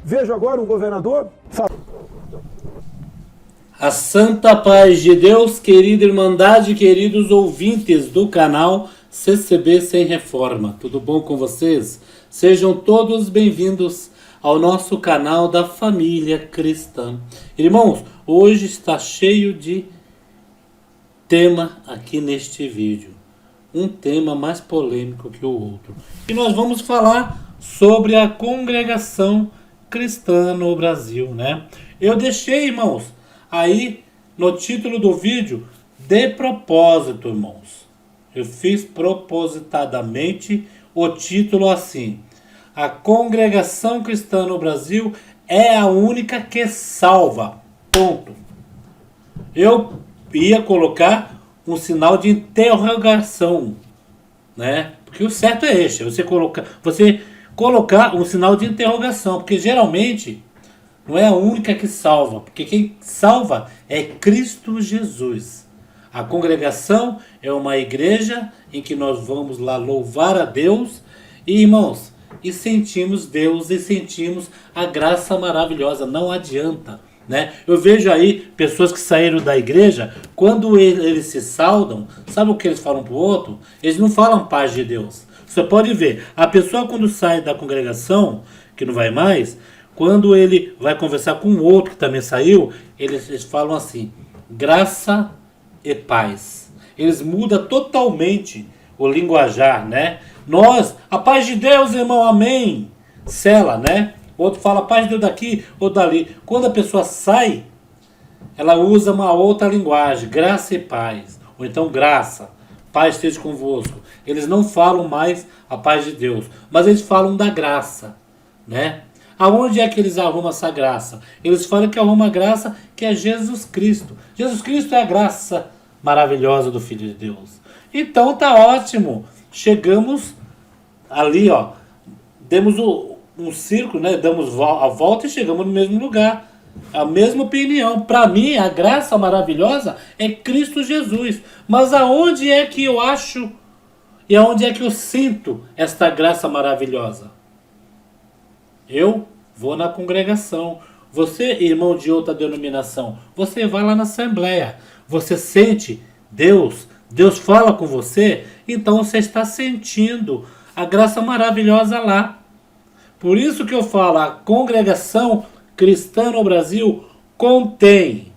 Vejo agora um governador... A santa paz de Deus, querida Irmandade, queridos ouvintes do canal CCB Sem Reforma. Tudo bom com vocês? Sejam todos bem-vindos ao nosso canal da família cristã. Irmãos, hoje está cheio de tema aqui neste vídeo. Um tema mais polêmico que o outro. E nós vamos falar sobre a congregação cristã no Brasil, né? Eu deixei, irmãos, aí no título do vídeo, de propósito, irmãos. Eu fiz propositadamente o título assim: a congregação cristã no Brasil é a única que salva. Ponto. Eu ia colocar um sinal de interrogação, né? Porque o certo é este, você colocar um sinal de interrogação, porque geralmente não é a única que salva, porque quem salva é Cristo Jesus. A congregação é uma igreja em que nós vamos lá louvar a Deus e, irmãos, e sentimos Deus e sentimos a graça maravilhosa. Não adianta, né? Eu vejo aí pessoas que saíram da igreja, quando eles se saudam, sabe o que eles falam para o outro? Eles não falam paz de Deus. Você pode ver, a pessoa quando sai da congregação, que não vai mais, quando ele vai conversar com um outro que também saiu, eles falam assim: graça e paz. Eles mudam totalmente o linguajar, né? Nós, a paz de Deus, irmão, amém. Sela, né? Outro fala paz de Deus daqui ou dali. Quando a pessoa sai, ela usa uma outra linguagem, graça e paz. Ou então graça, paz esteja convosco. Eles não falam mais a paz de Deus, mas eles falam da graça, né? Aonde é que eles arrumam essa graça? Eles falam que arruma a graça que é Jesus Cristo. Jesus Cristo é a graça maravilhosa do Filho de Deus. Então tá ótimo. Chegamos ali, ó. Demos um círculo, né? Damos a volta e chegamos no mesmo lugar. A mesma opinião. Para mim, a graça maravilhosa é Cristo Jesus. Mas aonde é que eu acho e aonde é que eu sinto esta graça maravilhosa? Eu vou na congregação. Você, irmão de outra denominação, você vai lá na assembleia. Você sente Deus, Deus fala com você, então você está sentindo a graça maravilhosa lá. Por isso que eu falo, a congregação cristã no Brasil contém,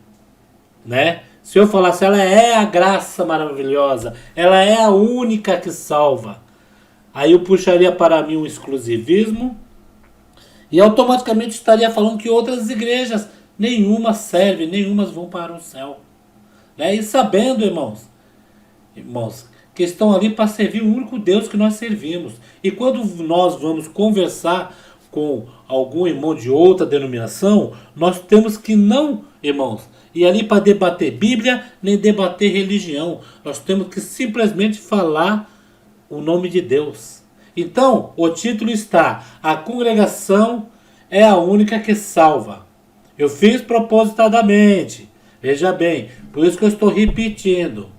né? Se eu falasse, ela é a graça maravilhosa, ela é a única que salva, aí eu puxaria para mim um exclusivismo, e automaticamente estaria falando que outras igrejas, nenhuma serve, nenhumas vão para o céu. Né? E sabendo, irmãos, que estão ali para servir o único Deus que nós servimos. E quando nós vamos conversar com algum irmão de outra denominação, nós temos que não, irmãos, ir ali para debater Bíblia, nem debater religião. Nós temos que simplesmente falar o nome de Deus. Então, o título está: a congregação é a única que salva. Eu fiz propositadamente, veja bem, por isso que eu estou repetindo,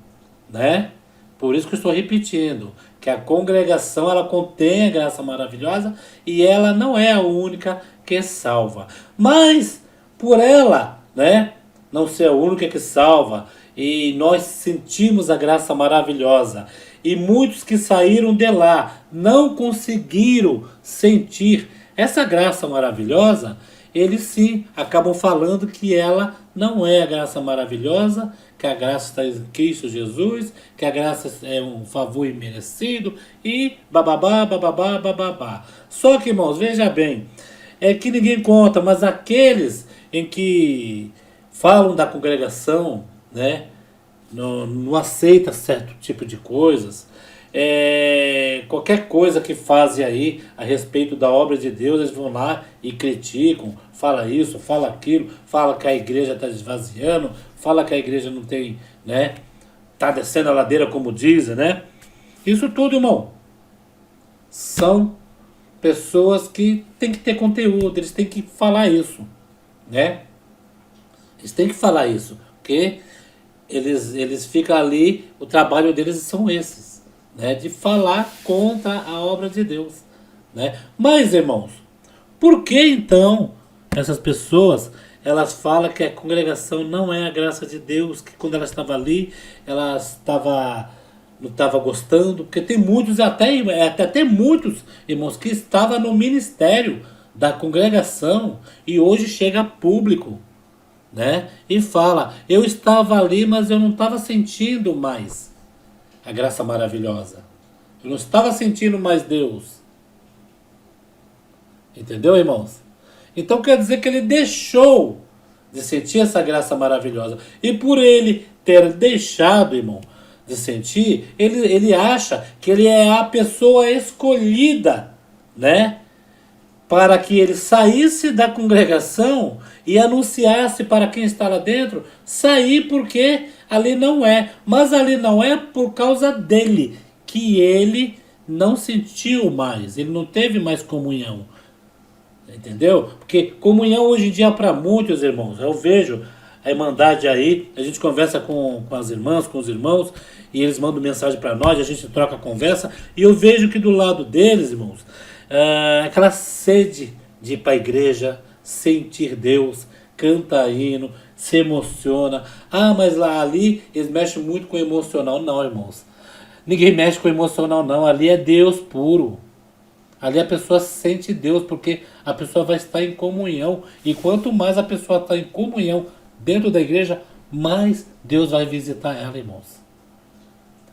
né? Por isso que eu estou repetindo, que a congregação, ela contém a graça maravilhosa e ela não é a única que salva. Mas, por ela, né, não ser a única que salva, e nós sentimos a graça maravilhosa, e muitos que saíram de lá não conseguiram sentir essa graça maravilhosa, eles sim acabam falando que ela não é a graça maravilhosa, que a graça está em Cristo Jesus, que a graça é um favor imerecido e bababá, bababá, bababá. Só que, irmãos, veja bem, é que ninguém conta, mas aqueles em que falam da congregação, né, não aceita certo tipo de coisas, qualquer coisa que fazem aí a respeito da obra de Deus, eles vão lá e criticam, fala isso, fala aquilo, fala que a igreja está esvaziando, fala que a igreja não tem, né, tá descendo a ladeira como dizem, né? Isso tudo, irmão, são pessoas que têm que ter conteúdo, eles têm que falar isso, né? Eles têm que falar isso, porque eles ficam ali, o trabalho deles são esses, né? De falar contra a obra de Deus, né? Mas, irmãos, por que então essas pessoas, elas falam que a congregação não é a graça de Deus, que quando ela estava ali, ela estava não estava gostando, porque tem muitos, até muitos irmãos que estavam no ministério da congregação e hoje chega a público, né? E fala, eu estava ali, mas eu não estava sentindo mais a graça maravilhosa. Eu não estava sentindo mais Deus. Entendeu, irmãos? Então quer dizer que ele deixou de sentir essa graça maravilhosa. E por ele ter deixado, irmão, de sentir, ele acha que ele é a pessoa escolhida, né? Para que ele saísse da congregação e anunciasse para quem está lá dentro, sair porque ali não é. Mas ali não é por causa dele, que ele não sentiu mais, ele não teve mais comunhão. Entendeu? Porque comunhão hoje em dia para muitos irmãos, eu vejo a Irmandade aí, a gente conversa com as irmãs, com os irmãos, e eles mandam mensagem para nós, a gente troca a conversa, e eu vejo que do lado deles, irmãos, aquela sede de ir para a igreja, sentir Deus, canta hino, se emociona. Ah, mas lá ali eles mexem muito com o emocional. Não, irmãos. Ninguém mexe com o emocional, não. Ali é Deus puro. Ali a pessoa sente Deus, porque a pessoa vai estar em comunhão. E quanto mais a pessoa está em comunhão dentro da igreja, mais Deus vai visitar ela, irmãos.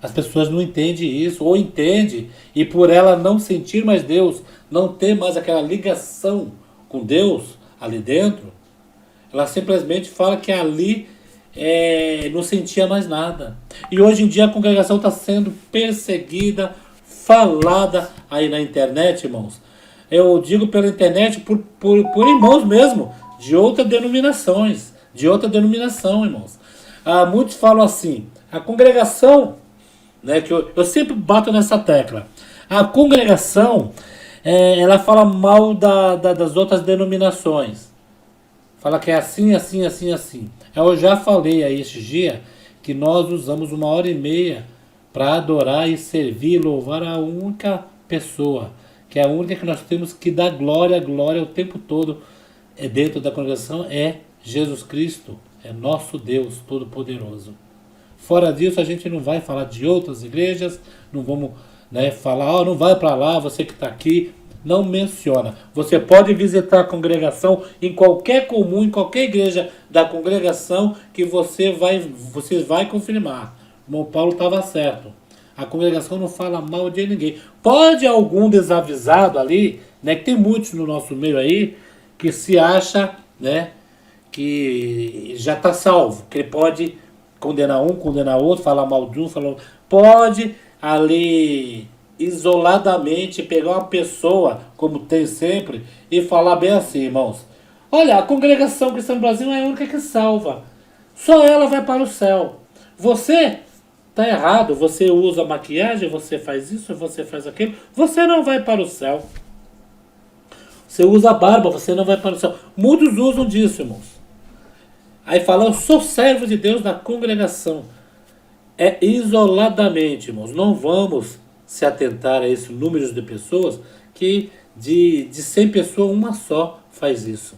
As pessoas não entendem isso, ou entendem, e por ela não sentir mais Deus, não ter mais aquela ligação com Deus ali dentro, ela simplesmente fala que ali não sentia mais nada. E hoje em dia a congregação está sendo perseguida, falada aí na internet, irmãos. Eu digo pela internet por irmãos mesmo, de outras denominações, irmãos. Muitos falam assim, a congregação, né, que eu sempre bato nessa tecla, a congregação, ela fala mal das outras denominações. Fala que é assim, assim, assim, assim. Eu já falei aí esses dias que nós usamos 1h30 para adorar e servir e louvar a única pessoa, que é a única que nós temos que dar glória o tempo todo dentro da congregação, é Jesus Cristo, é nosso Deus Todo-Poderoso. Fora disso, a gente não vai falar de outras igrejas, não vamos, né, falar, não vai para lá, você que está aqui, não menciona. Você pode visitar a congregação em qualquer comum, em qualquer igreja da congregação, que você vai confirmar. O irmão Paulo estava certo. A congregação não fala mal de ninguém. Pode algum desavisado ali, né, que tem muitos no nosso meio aí, que se acha, né, que já está salvo, que ele pode condenar um, condenar outro, falar mal de um, falar outro. Pode ali isoladamente pegar uma pessoa, como tem sempre, e falar bem assim, irmãos. Olha, a congregação cristã do Brasil é a única que salva. Só ela vai para o céu. Você está errado, você usa maquiagem, você faz isso, você faz aquilo, você não vai para o céu. Você usa barba, você não vai para o céu. Muitos usam disso, irmãos. Aí fala, eu sou servo de Deus na congregação. É isoladamente, irmãos. Não vamos se atentar a esses números de pessoas que de 100 pessoas, uma só faz isso.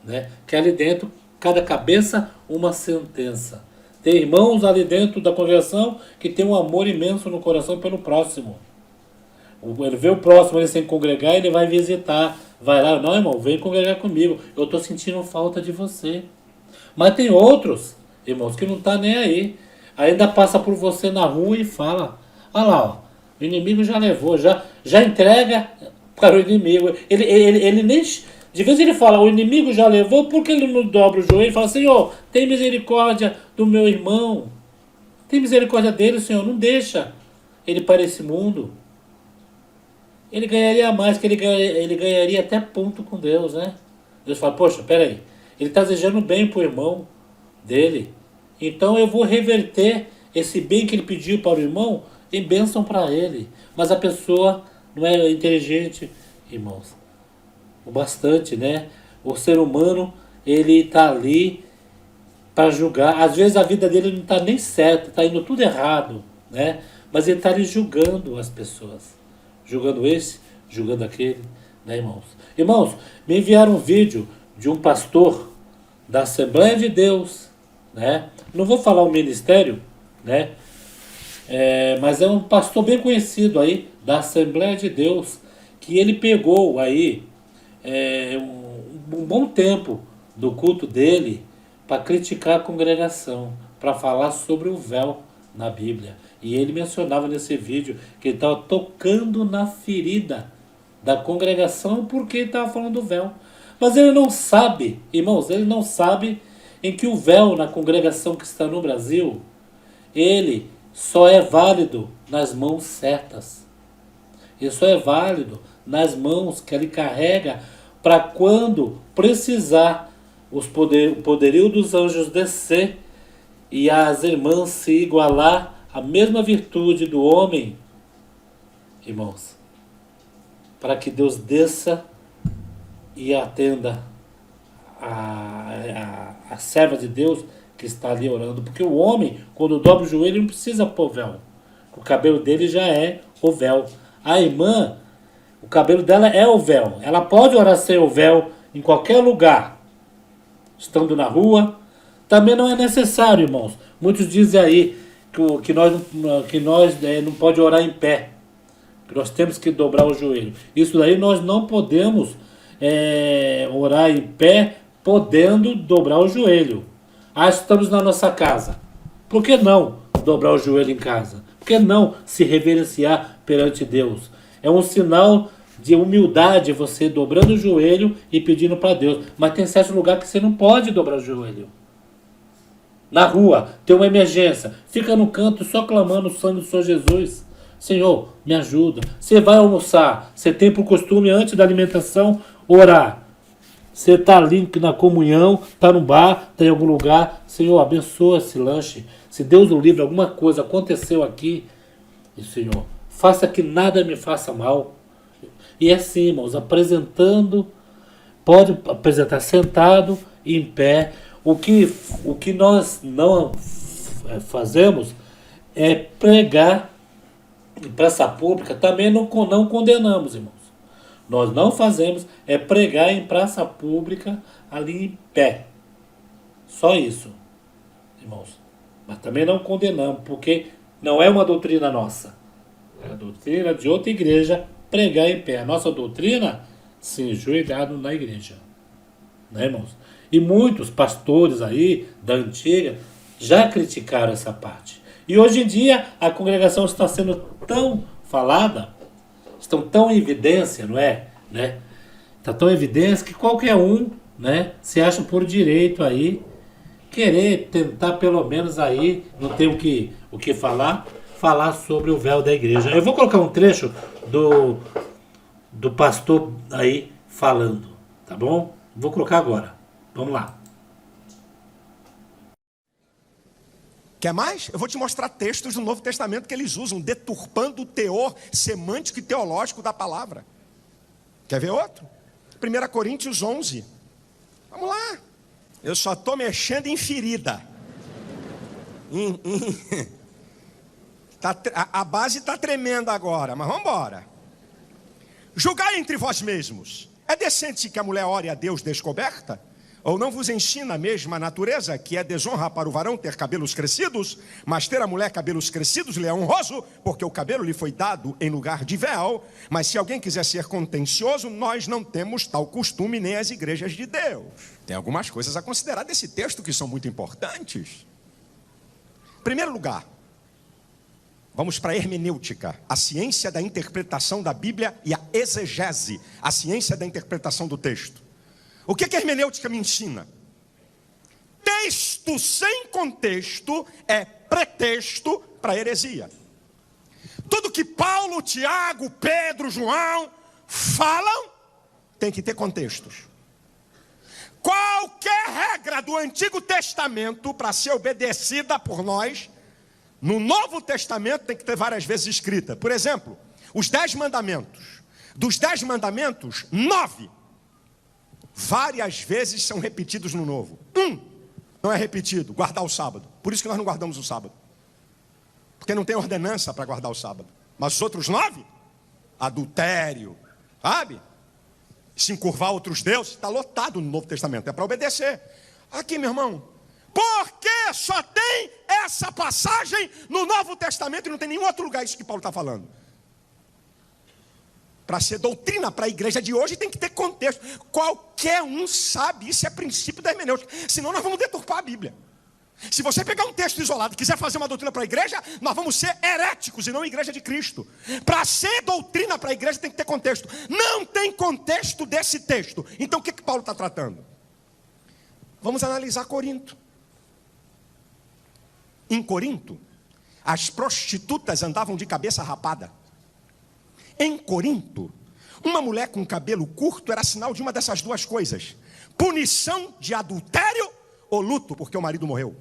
Né? Que ali dentro, cada cabeça, uma sentença. Tem irmãos ali dentro da congregação que tem um amor imenso no coração pelo próximo. Ele vê o próximo ele sem congregar, ele vai visitar. Vai lá, não, irmão, vem congregar comigo. Eu estou sentindo falta de você. Mas tem outros, irmãos, que não tá nem aí. Ainda passa por você na rua e fala, olha lá, ó, o inimigo já levou, já entrega para o inimigo. Ele nem... De vez ele fala, o inimigo já levou, porque ele não dobra o joelho e fala, Senhor, tem misericórdia do meu irmão. Tem misericórdia dele, Senhor, não deixa ele para esse mundo. Ele ganharia mais, que ele ganharia até ponto com Deus, né? Deus fala, poxa, peraí, ele está desejando bem para o irmão dele. Então eu vou reverter esse bem que ele pediu para o irmão em bênção para ele. Mas a pessoa não é inteligente, irmãos. O bastante, né? O ser humano, ele está ali para julgar. Às vezes a vida dele não está nem certa, está indo tudo errado, né? Mas ele está ali julgando as pessoas. Julgando esse, julgando aquele, né, irmãos? Irmãos, me enviaram um vídeo de um pastor da Assembleia de Deus, né? Não vou falar o ministério, né? Mas é um pastor bem conhecido aí da Assembleia de Deus, que ele pegou aí um bom tempo do culto dele para criticar a congregação, para falar sobre o véu na Bíblia. E ele mencionava nesse vídeo que ele estava tocando na ferida da congregação porque ele estava falando do véu. Mas ele não sabe, irmãos, ele não sabe em que o véu na congregação que está no Brasil, ele só é válido nas mãos certas. Ele só é válido nas mãos que ele carrega para quando precisar o poderio dos anjos descer e as irmãs se igualar à mesma virtude do homem, irmãos, para que Deus desça e atenda a serva de Deus que está ali orando. Porque o homem, quando dobra o joelho, não precisa pôr véu. O cabelo dele já é o véu. A irmã, o cabelo dela é o véu. Ela pode orar sem o véu em qualquer lugar. Estando na rua, também não é necessário, irmãos. Muitos dizem aí que nós não pode orar em pé. Que nós temos que dobrar o joelho. Isso daí nós não podemos orar em pé podendo dobrar o joelho. Estamos na nossa casa. Por que não dobrar o joelho em casa? Por que não se reverenciar perante Deus? É um sinal de humildade você dobrando o joelho e pedindo para Deus. Mas tem certo lugar que você não pode dobrar o joelho. Na rua, tem uma emergência. Fica no canto só clamando o sangue do Senhor Jesus. Senhor, me ajuda. Você vai almoçar. Você tem por costume, antes da alimentação, orar. Você está ali na comunhão, está no bar, está em algum lugar. Senhor, abençoa esse lanche. Se Deus o livre, alguma coisa aconteceu aqui. E Senhor, faça que nada me faça mal. E é assim, irmãos, apresentando, pode apresentar sentado, em pé. O que nós não fazemos é pregar em praça pública. Também não condenamos, irmãos. Nós não fazemos é pregar em praça pública ali em pé. Só isso, irmãos. Mas também não condenamos, porque não é uma doutrina nossa. É a doutrina de outra igreja pregar em pé. A nossa doutrina, sim, ajoelhado na igreja. Né, irmãos? E muitos pastores aí da antiga já criticaram essa parte. E hoje em dia a congregação está sendo tão falada, estão tão em evidência, não é? Né? Está tão em evidência que qualquer um, né, se acha por direito aí querer tentar pelo menos aí, não tem o que falar sobre o véu da igreja. Eu vou colocar um trecho do pastor aí falando, tá bom? Vou colocar agora. Vamos lá. Quer mais? Eu vou te mostrar textos do Novo Testamento que eles usam, deturpando o teor semântico e teológico da palavra. Quer ver outro? 1 Coríntios 11. Vamos lá. Eu só estou mexendo em ferida. A base está tremendo agora, mas vamos embora. Julgai entre vós mesmos. É decente que a mulher ore a Deus descoberta? Ou não vos ensina a mesma natureza que é desonra para o varão ter cabelos crescidos, mas ter a mulher cabelos crescidos lhe é honroso, porque o cabelo lhe foi dado em lugar de véu. Mas se alguém quiser ser contencioso, nós não temos tal costume nem as igrejas de Deus. Tem algumas coisas a considerar desse texto que são muito importantes. Em primeiro lugar, vamos para a hermenêutica, a ciência da interpretação da Bíblia, e a exegese, a ciência da interpretação do texto. O que a hermenêutica me ensina? Texto sem contexto é pretexto para heresia. Tudo que Paulo, Tiago, Pedro, João falam tem que ter contextos. Qualquer regra do Antigo Testamento, para ser obedecida por nós, no Novo Testamento tem que ter várias vezes escrita. Por exemplo, os 10 mandamentos. Dos 10 mandamentos, 9 várias vezes são repetidos no Novo. Não é repetido, guardar o sábado. Por isso que nós não guardamos o sábado. Porque não tem ordenança para guardar o sábado. Mas os outros 9, adultério, sabe? se encurvar a outros deuses, está lotado no Novo Testamento, é para obedecer. Aqui, meu irmão, por que só tem essa passagem no Novo Testamento e não tem nenhum outro lugar isso que Paulo está falando? Para ser doutrina para a igreja de hoje tem que ter contexto. Qualquer um sabe, isso é princípio da hermenêutica. Senão nós vamos deturpar a Bíblia. Se você pegar um texto isolado e quiser fazer uma doutrina para a igreja, nós vamos ser heréticos e não igreja de Cristo. Para ser doutrina para a igreja tem que ter contexto. Não tem contexto desse texto. Então o que Paulo está tratando? Vamos analisar Corinto. Em Corinto, as prostitutas andavam de cabeça rapada. Em Corinto, uma mulher com cabelo curto era sinal de uma dessas duas coisas: punição de adultério ou luto, porque o marido morreu.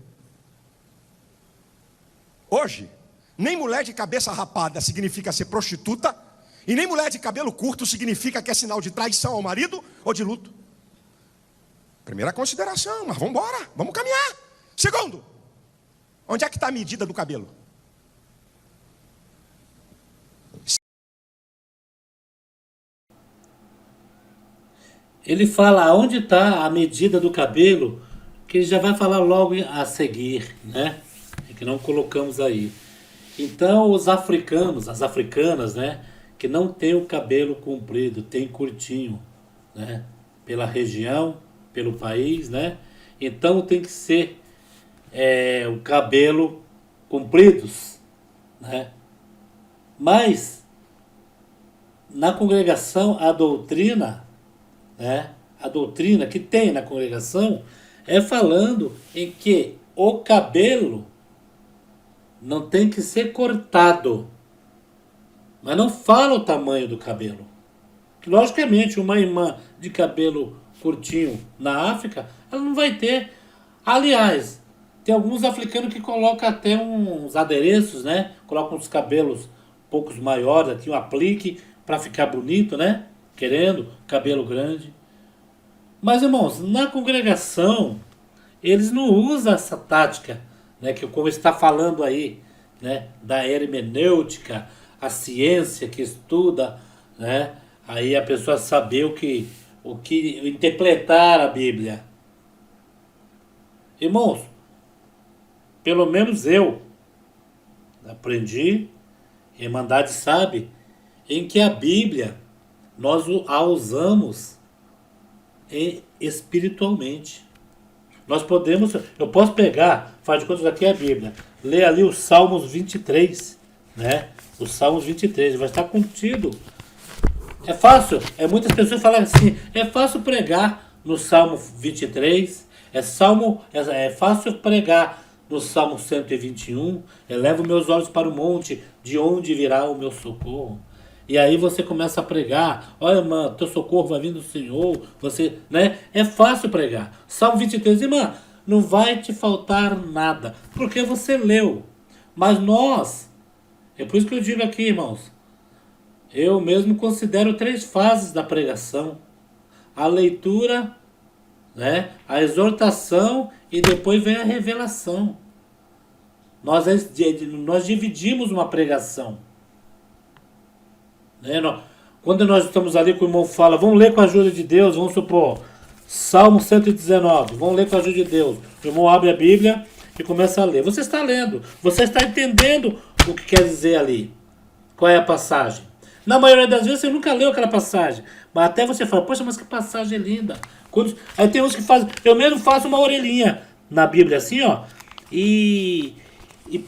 Hoje, nem mulher de cabeça rapada significa ser prostituta, e nem mulher de cabelo curto significa que é sinal de traição ao marido ou de luto. Primeira consideração, mas vamos embora, vamos caminhar. Segundo, onde é que está a medida do cabelo? Ele fala aonde está a medida do cabelo, que ele já vai falar logo a seguir, né? É que não colocamos aí. Então os africanos, as africanas, né? Que não tem o cabelo comprido, tem curtinho, né? Pela região, pelo país, né? Então tem que ser o cabelo compridos, né? Mas na congregação a doutrina que tem na congregação é falando em que o cabelo não tem que ser cortado, mas não fala o tamanho do cabelo. Logicamente, uma irmã de cabelo curtinho na África, ela não vai ter. Aliás, tem alguns africanos que colocam até uns adereços, né? Colocam uns cabelos um pouco maiores aqui, um aplique para ficar bonito, né? Querendo cabelo grande. Mas, irmãos, na congregação eles não usam essa tática, né, que como está falando aí, né, da hermenêutica, a ciência que estuda, né, aí a pessoa saber o que interpretar a Bíblia. Irmãos, pelo menos eu aprendi, a Irmandade sabe, em que a Bíblia nós a usamos espiritualmente. Nós podemos, eu posso pegar, faz de conta que aqui é a Bíblia, ler ali os Salmos 23, né? Os Salmos 23, vai estar contido. É fácil, muitas pessoas falam assim, é fácil pregar no Salmo 23, é fácil pregar no Salmo 121, elevo meus olhos para o monte, de onde virá o meu socorro. E aí você começa a pregar, olha, irmã, teu socorro vai vir do Senhor, você, né? É fácil pregar. Salmo 23, irmã, não vai te faltar nada, porque você leu. Mas nós, é por isso que eu digo aqui, irmãos, eu mesmo considero 3 fases da pregação: a leitura, né? A exortação e depois vem a revelação. Nós dividimos uma pregação. Quando nós estamos ali com o irmão fala, vamos ler com a ajuda de Deus, vamos supor, Salmo 119, vamos ler com a ajuda de Deus. O irmão abre a Bíblia e começa a ler. Você está lendo, você está entendendo o que quer dizer ali. Qual é a passagem? Na maioria das vezes você nunca leu aquela passagem, mas até você fala, poxa, mas que passagem linda. Aí tem uns que fazem, eu mesmo faço uma orelhinha na Bíblia assim, ó, e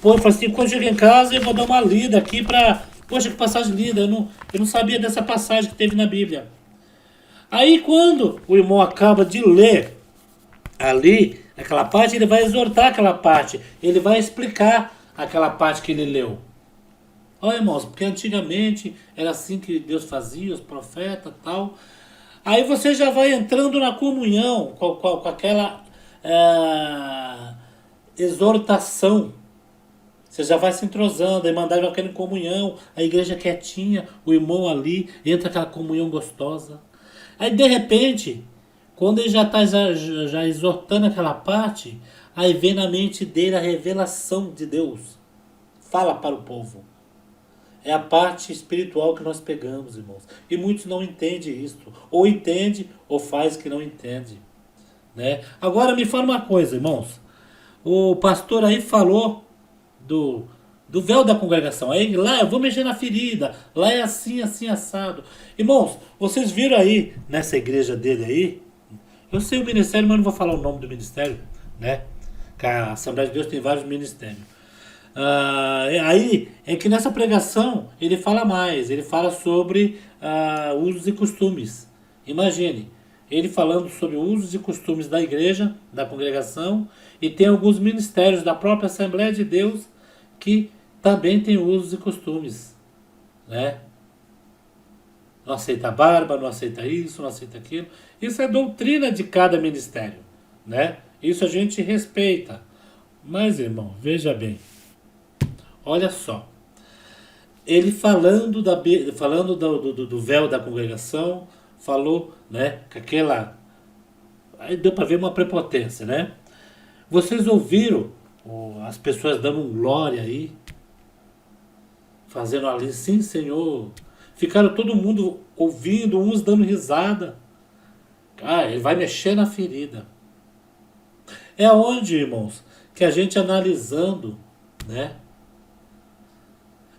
falo assim, quando chego em casa eu vou dar uma lida aqui para... Poxa, que passagem linda, eu não sabia dessa passagem que teve na Bíblia. Aí quando o irmão acaba de ler ali, aquela parte, ele vai exortar aquela parte, ele vai explicar aquela parte que ele leu. Olha, irmãos, porque antigamente era assim que Deus fazia, os profetas e tal. Aí você já vai entrando na comunhão com aquela exortação. Você já vai se entrosando, a Irmandade vai ficando em comunhão, a igreja quietinha, o irmão ali, entra aquela comunhão gostosa. Aí de repente, quando ele já está já exortando aquela parte, aí vem na mente dele a revelação de Deus. Fala para o povo. É a parte espiritual que nós pegamos, irmãos. E muitos não entendem isso. Ou entende, ou faz que não entende. Né? Agora me fala uma coisa, irmãos. O pastor aí falou do véu da congregação. Aí lá eu vou mexer na ferida. Lá é assim, assim, assado. Irmãos, vocês viram aí, nessa igreja dele aí, eu sei o ministério, mas não vou falar o nome do ministério, né? Que a Assembleia de Deus tem vários ministérios. Aí é que nessa pregação ele fala mais, ele fala sobre usos e costumes. Imagine, ele falando sobre usos e costumes da igreja, da congregação, e tem alguns ministérios da própria Assembleia de Deus que também tem usos e costumes, né? Não aceita barba, não aceita isso, não aceita aquilo. Isso é doutrina de cada ministério, né? Isso a gente respeita. Mas, irmão, veja bem. Olha só. Ele falando do véu da congregação, falou, né, que aquela... Aí deu para ver uma prepotência, né? Vocês ouviram as pessoas dando um glória aí? Fazendo ali, sim, Senhor. Ficaram todo mundo ouvindo, uns dando risada. Ele vai mexer na ferida. É onde, irmãos, que a gente analisando, né?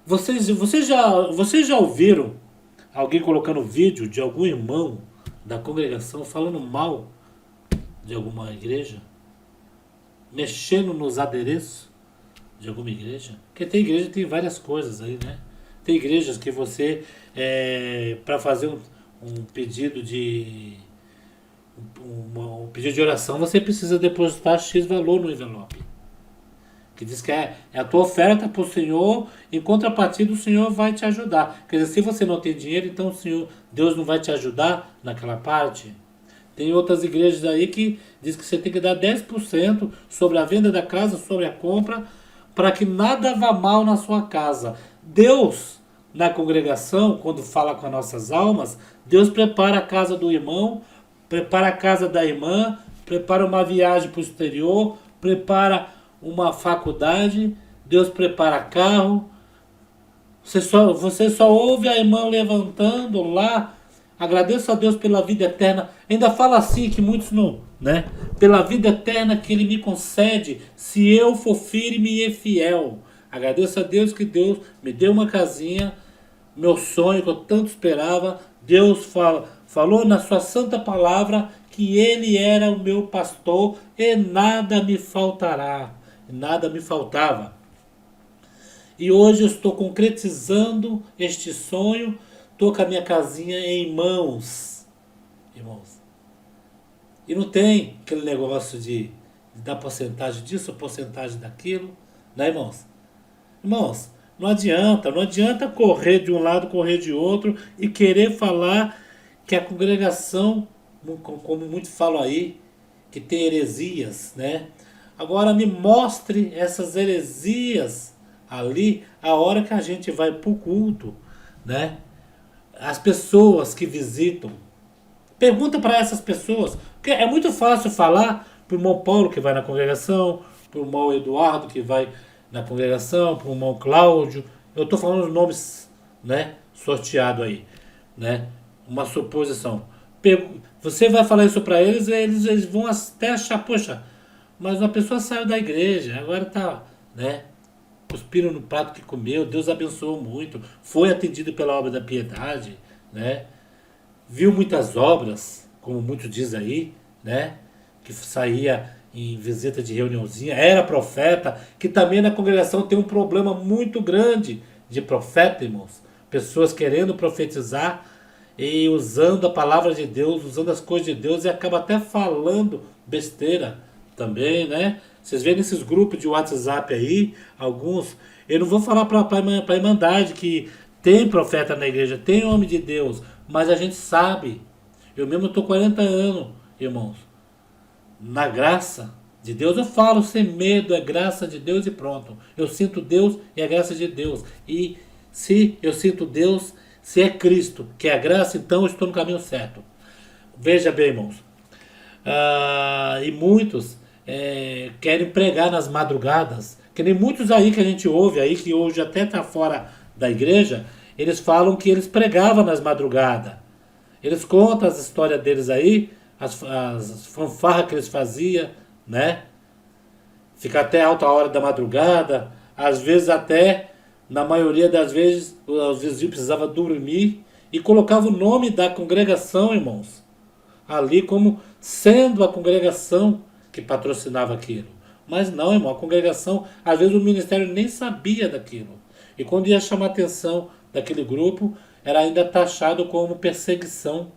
Vocês já ouviram alguém colocando vídeo de algum irmão da congregação falando mal de alguma igreja? Mexendo nos adereços de alguma igreja? Porque tem igreja que tem várias coisas aí, né? Tem igrejas que você, para fazer um pedido de um pedido de oração, você precisa depositar X valor no envelope. Que diz que é a tua oferta para o Senhor, em contrapartida o Senhor vai te ajudar. Quer dizer, se você não tem dinheiro, então Deus não vai te ajudar naquela parte. Tem outras igrejas aí que diz que você tem que dar 10% sobre a venda da casa, sobre a compra, para que nada vá mal na sua casa. Deus, na congregação, quando fala com as nossas almas, Deus prepara a casa do irmão, prepara a casa da irmã, prepara uma viagem para o exterior, prepara uma faculdade, Deus prepara carro. Você só ouve a irmã levantando lá, agradeço a Deus pela vida eterna. Ainda fala assim que muitos não, né? Pela vida eterna que Ele me concede, se eu for firme e fiel. Agradeço a Deus que Deus me deu uma casinha, meu sonho que eu tanto esperava. Deus falou na sua santa palavra que Ele era o meu pastor e nada me faltará. Nada me faltava. E hoje eu estou concretizando este sonho. Estou com a minha casinha em mãos. Irmãos. E não tem aquele negócio de dar porcentagem disso, porcentagem daquilo. Né, irmãos? Irmãos, não adianta correr de um lado, correr de outro e querer falar que a congregação, como muitos falam aí, que tem heresias, né? Agora me mostre essas heresias ali, a hora que a gente vai para o culto, né? As pessoas que visitam. Pergunta para essas pessoas. Porque é muito fácil falar para o irmão Paulo que vai na congregação, para o irmão Eduardo que vai na congregação, para o irmão Cláudio. Eu estou falando os nomes, né, sorteado aí, né? Uma suposição. Você vai falar isso para eles, eles vão até achar, poxa, mas uma pessoa saiu da igreja, agora está, né, cuspiram no prato que comeu, Deus abençoou muito, foi atendido pela obra da piedade, né, viu muitas obras, como muitos dizem aí, né, que saía em visita de reuniãozinha, era profeta, que também na congregação tem um problema muito grande de profeta, irmãos, pessoas querendo profetizar e usando a palavra de Deus, usando as coisas de Deus e acaba até falando besteira também, né? Vocês veem nesses grupos de WhatsApp aí, alguns, eu não vou falar para a Irmandade que tem profeta na igreja, tem homem de Deus, mas a gente sabe, eu mesmo estou 40 anos, irmãos, na graça de Deus eu falo sem medo, é graça de Deus e pronto. Eu sinto Deus e a graça de Deus. E se eu sinto Deus, se é Cristo, que é a graça, então eu estou no caminho certo. Veja bem, irmãos, e muitos querem pregar nas madrugadas, que nem muitos aí que a gente ouve aí, que hoje até está fora da igreja, eles falam que eles pregavam nas madrugadas. Eles contam as histórias deles aí, as fanfarras que eles faziam, né? Ficar até alta hora da madrugada, às vezes até, na maioria das vezes, os vizinhos precisavam dormir e colocavam o nome da congregação, irmãos, ali como sendo a congregação que patrocinava aquilo. Mas não, irmão, a congregação, às vezes o ministério nem sabia daquilo. E quando ia chamar a atenção daquele grupo, era ainda taxado como perseguição,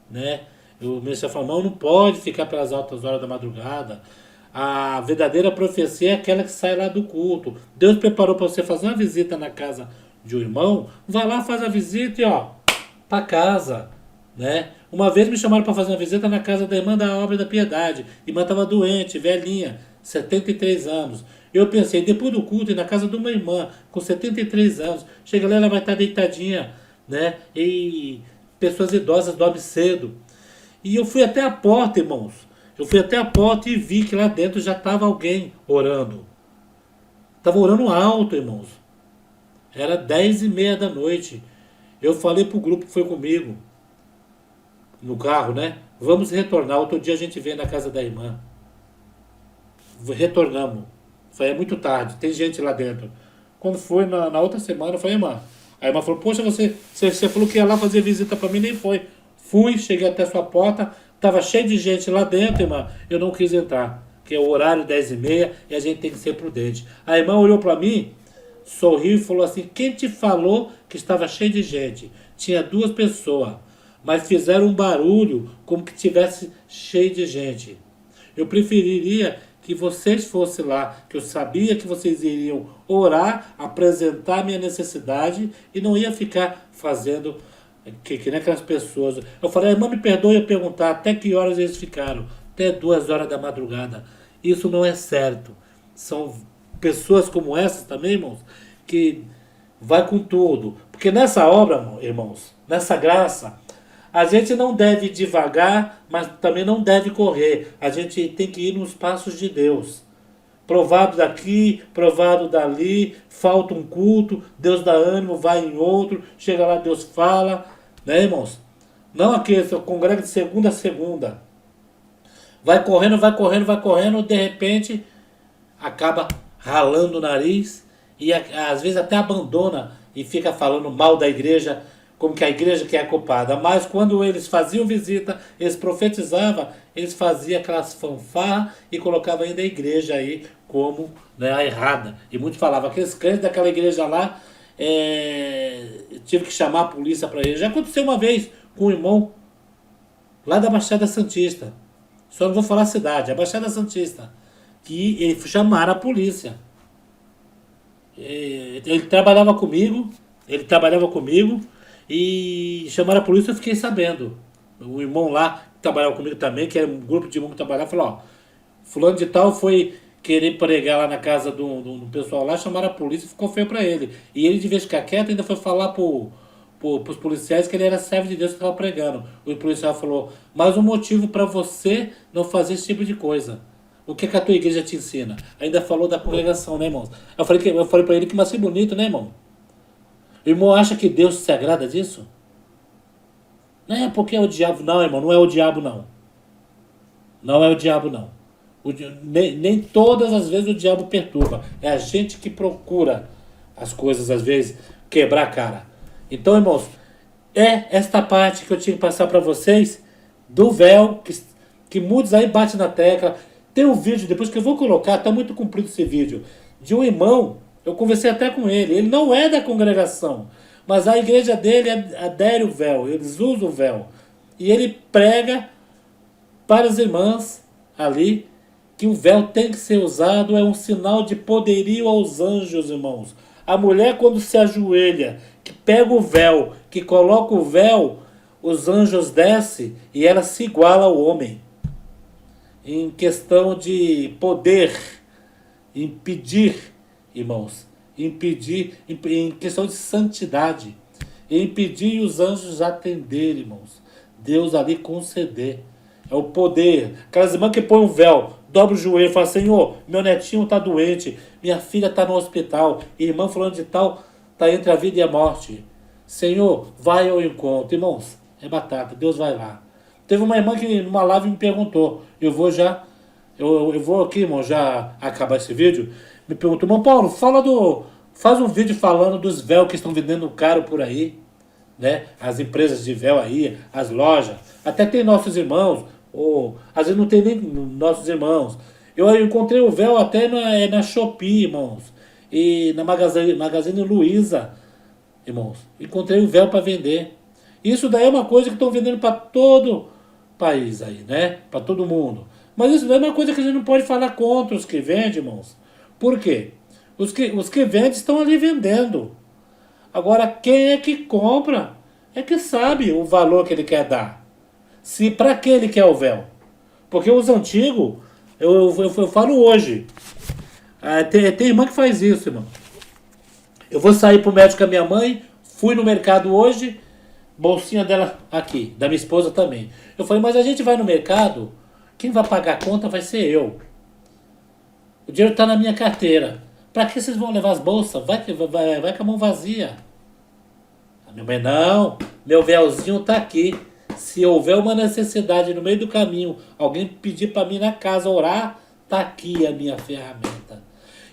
né? O ministério falou, não pode ficar pelas altas horas da madrugada. A verdadeira profecia é aquela que sai lá do culto. Deus preparou para você fazer uma visita na casa de um irmão, vai lá, faz a visita e ó, para casa, né? Uma vez me chamaram para fazer uma visita na casa da irmã da Obra da Piedade. A irmã estava doente, velhinha, 73 anos. Eu pensei, depois do culto, ir na casa de uma irmã com 73 anos, chega lá, ela vai estar deitadinha, né? E pessoas idosas dormem cedo. E eu fui até a porta, irmãos. Eu fui até a porta e vi que lá dentro já estava alguém orando. Estava orando alto, irmãos. Era 10h30 da noite. Eu falei pro grupo que foi comigo, no carro, né? Vamos retornar. Outro dia a gente vem na casa da irmã. Retornamos. Foi muito tarde. Tem gente lá dentro. Quando foi na outra semana, eu falei, irmã. A irmã falou, poxa, você falou que ia lá fazer visita para mim, nem foi. Fui, cheguei até a sua porta. Estava cheio de gente lá dentro, irmã. Eu não quis entrar. Porque é o horário 10h30 e a gente tem que ser prudente. A irmã olhou para mim, sorriu e falou assim, quem te falou que estava cheio de gente? Tinha 2 pessoas. Mas fizeram um barulho como que tivesse cheio de gente. Eu preferiria que vocês fossem lá, que eu sabia que vocês iriam orar, apresentar minha necessidade e não ia ficar fazendo que nem aquelas pessoas. Eu falei, irmã, me perdoe eu perguntar até que horas eles ficaram. Até 2 horas da madrugada. Isso não é certo. São pessoas como essas também, irmãos, que vai com tudo. Porque nessa obra, irmãos, nessa graça, a gente não deve ir devagar, mas também não deve correr. A gente tem que ir nos passos de Deus. Provado daqui, provado dali, falta um culto, Deus dá ânimo, vai em outro, chega lá, Deus fala, né, irmãos? Não aquele congrega de segunda a segunda. Vai correndo, vai correndo, vai correndo, de repente acaba ralando o nariz e às vezes até abandona e fica falando mal da igreja, como que a igreja que é a culpada. Mas quando eles faziam visita, eles profetizavam, eles faziam aquelas fanfarras e colocavam ainda a igreja aí como, né, a errada. E muitos falavam, aqueles crentes daquela igreja lá, tive que chamar a polícia para eles. Já aconteceu uma vez com um irmão lá da Baixada Santista. Só não vou falar a cidade, a Baixada Santista. Que ele chamaram a polícia. Ele trabalhava comigo e chamaram a polícia, eu fiquei sabendo. O irmão lá, que trabalhava comigo também, que era um grupo de irmãos que trabalhava, falou, ó, fulano de tal foi querer pregar lá na casa do pessoal lá, chamaram a polícia e ficou feio pra ele. E ele, de vez de ficar quieto, ainda foi falar pros policiais que ele era servo de Deus que estava pregando. O policial falou, mas um motivo para você não fazer esse tipo de coisa. O que a tua igreja te ensina? Ainda falou da congregação, né, irmãos? Eu falei para ele que mas bonito, né, irmão? O irmão acha que Deus se agrada disso? Não é porque é o diabo, não, irmão. Não é o diabo, não. Não é o diabo, não. Nem todas as vezes o diabo perturba. É a gente que procura as coisas, às vezes, quebrar a cara. Então, irmãos, é esta parte que eu tinha que passar para vocês do véu, que muitos aí batem na tecla. Tem um vídeo, depois que eu vou colocar, está muito comprido esse vídeo, de um irmão, eu conversei até com ele não é da congregação, mas a igreja dele adere o véu, eles usam o véu. E ele prega para as irmãs ali, que o véu tem que ser usado, é um sinal de poderio aos anjos, irmãos. A mulher quando se ajoelha, que pega o véu, que coloca o véu, os anjos descem e ela se iguala ao homem. Em questão de poder, impedir, irmãos, impedir, em questão de santidade, impedir os anjos atender, irmãos. Deus ali conceder. É o poder. Aquelas irmãs que põem um véu, dobra o joelho e fala, Senhor, meu netinho está doente, minha filha está no hospital, irmã fulano de tal está entre a vida e a morte. Senhor, vai ao encontro. Irmãos, é batata, Deus vai lá. Teve uma irmã que numa live me perguntou, eu vou aqui, irmão, já acabar esse vídeo, me perguntou, irmão Paulo, faz um vídeo falando dos véus que estão vendendo caro por aí, né? As empresas de véu aí, as lojas, até tem nossos irmãos, ou às vezes não tem nem nossos irmãos. Eu encontrei o véu até na Shopee, irmãos, e na Magazine Luiza, irmãos. Encontrei o véu para vender. Isso daí é uma coisa que estão vendendo para todo país aí, né? Para todo mundo. Mas isso daí é uma coisa que a gente não pode falar contra os que vendem, irmãos. Por quê? Os que vendem estão ali vendendo. Agora, quem é que compra é que sabe o valor que ele quer dar. Se para que ele quer o véu? Porque os antigos, eu falo hoje, tem irmã que faz isso, irmão. Eu vou sair pro médico com a minha mãe, fui no mercado hoje, bolsinha dela aqui, da minha esposa também. Eu falei, mas a gente vai no mercado, quem vai pagar a conta vai ser eu. O dinheiro está na minha carteira. Para que vocês vão levar as bolsas? Vai com a mão vazia. A minha mãe, não, meu véuzinho está aqui. Se houver uma necessidade no meio do caminho, alguém pedir para mim na casa orar, está aqui a minha ferramenta.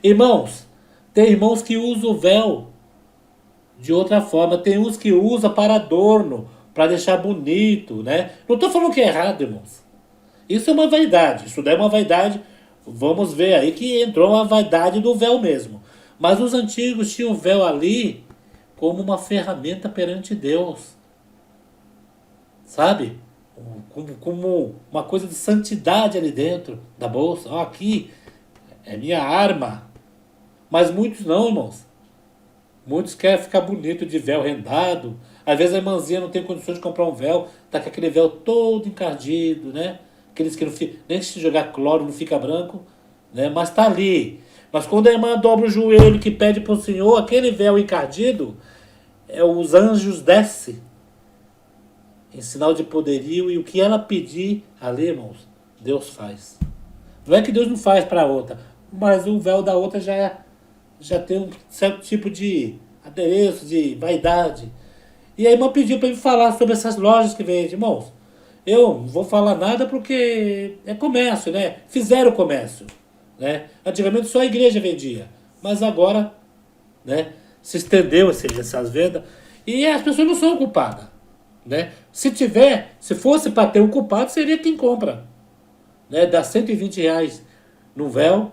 Irmãos, tem irmãos que usam o véu de outra forma. Tem uns que usam para adorno, para deixar bonito, né? Não estou falando que é errado, irmãos. Isso é uma vaidade. Isso daí é uma vaidade. Vamos ver aí que entrou uma vaidade do véu mesmo. Mas os antigos tinham o véu ali como uma ferramenta perante Deus. Sabe? Como uma coisa de santidade ali dentro da bolsa. Ó, aqui é minha arma. Mas muitos não, irmãos. Muitos querem ficar bonito de véu rendado. Às vezes a irmãzinha não tem condições de comprar um véu. Tá com aquele véu todo encardido, né? Aqueles que não fica, nem se jogar cloro não fica branco, né? Mas tá ali. Mas quando a irmã dobra o joelho que pede para o Senhor, aquele véu encardido, os anjos descem em sinal de poderio, e o que ela pedir ali, irmãos, Deus faz. Não é que Deus não faz para a outra, mas o véu da outra já tem um certo tipo de adereço, de vaidade. E a irmã pediu para me falar sobre essas lojas que vendem, irmãos. Eu não vou falar nada porque é comércio, né? Fizeram comércio, né? Antigamente só a igreja vendia, mas agora, né, se estendeu essas vendas e as pessoas não são culpadas, né? Se fosse para ter um culpado, seria quem compra, né? Dá R$ 120 no véu,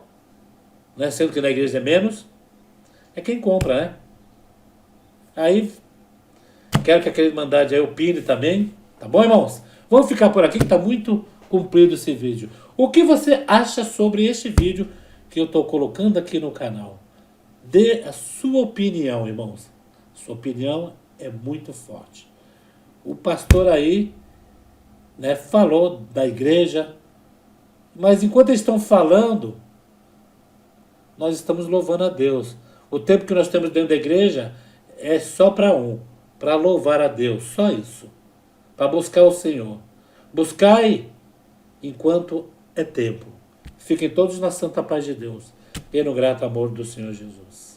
né? Sendo que na igreja é menos, é quem compra, né? Aí, quero que aquele mandade aí opine também, tá bom, irmãos? Vamos ficar por aqui que está muito comprido esse vídeo. O que você acha sobre este vídeo que eu estou colocando aqui no canal? Dê a sua opinião, irmãos. Sua opinião é muito forte. O pastor aí, né, falou da igreja, mas enquanto eles estão falando, nós estamos louvando a Deus. O tempo que nós temos dentro da igreja é só para louvar a Deus, só isso. Para buscar o Senhor. Buscai enquanto é tempo. Fiquem todos na santa paz de Deus e no grato amor do Senhor Jesus.